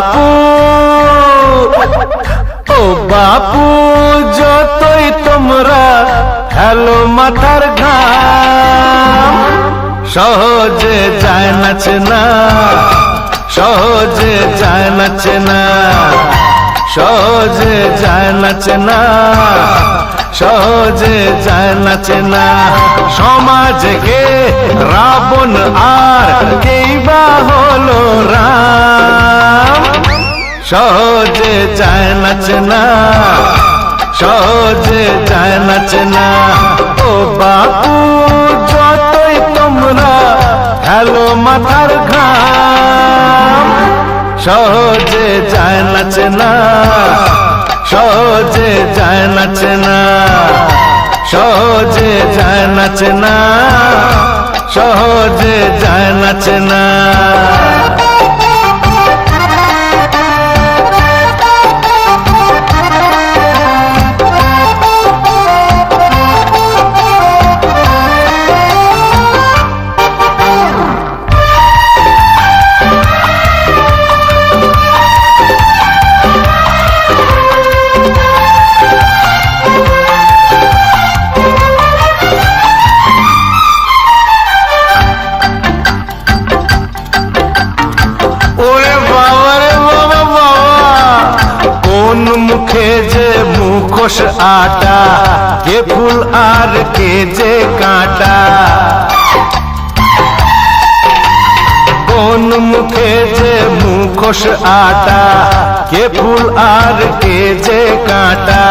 বাপু ও বাপু যতই তোমরা হেলো মাথার ঘাম সহজে যায় না চেনা সহজে যায় না চেনা সহজে যায় না চেনা সহজে যায় না চেনা সমাজকে রাবণ আর কেই বা হলো রাম সহজে যায় না চেনা সহজে যায় না চেনা ও বাপু যতই তোমরা হেলো মাথার ঘাম সহজে যায় না চেনা সহজে যায় না চেনা সহজে যায় না চেনা সহজে যায় না চেনা মুখোশ আটা কে ফুল আর কে যে কাঁটা কোন মুখে যে মুখোশ আটা কে ফুল আর কে যে কাঁটা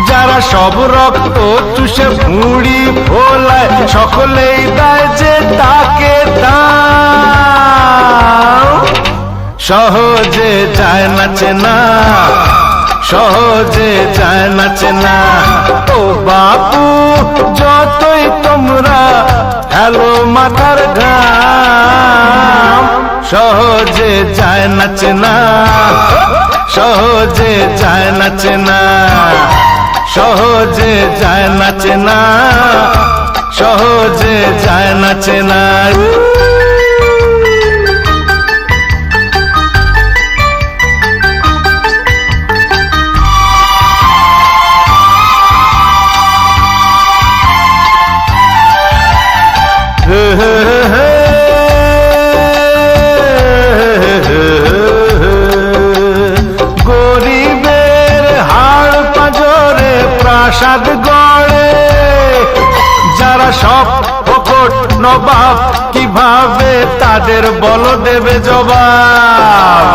যারা সব রক্ত চুষে ভুঁড়ি ফোলায় সকলেই দেয় যে তাকে দাও সহজে যায় না চেনা সহজে যায় না চেনা ও বাপু যতই তোমরা হেলো মাথার ঘাম সহজে যায় না চেনা সহজে যায় না চেনা সহজে যায় না চেনা সহজে যায় না চেনা গরিবের হাড় পাঁজরে প্রাসাদ গড়ে যারা সব ফকট নবাব কিভাবে তাদের বলো দেবে জবাব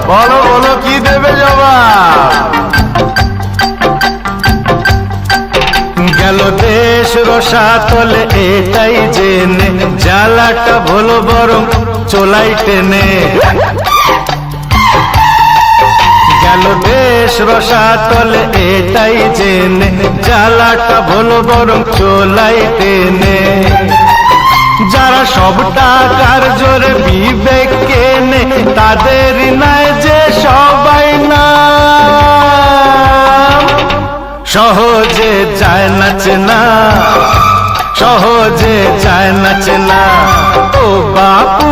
বলো বলো কি দেবে জবাব গেল দেশ রসাতলে এটাই জেনে জ্বালাটা ভোলো বরং চোলাই টেনে গেল দেশ রসাতলে এটাই জেনে জ্বালাটা ভোলো বরং চোলাই টেনে যারা সব টাকার জোরে বিবেক কেনে তাদের নাই যে সবাই না সহজে যায় না চেনা সহজে যায় না চেনা ও বাপু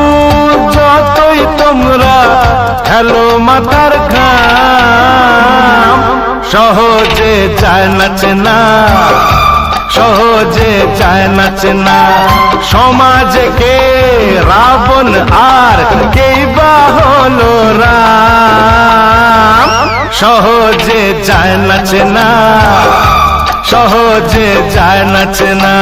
যতই তোমরা হেলো মাথার ঘাম সহজে যায় না চেনা সহজে যায় না চেনা সমাজকে রাবণ আর কেই বা হলো রাম সহজে যায় না চেনা সহজে যায় না চেনা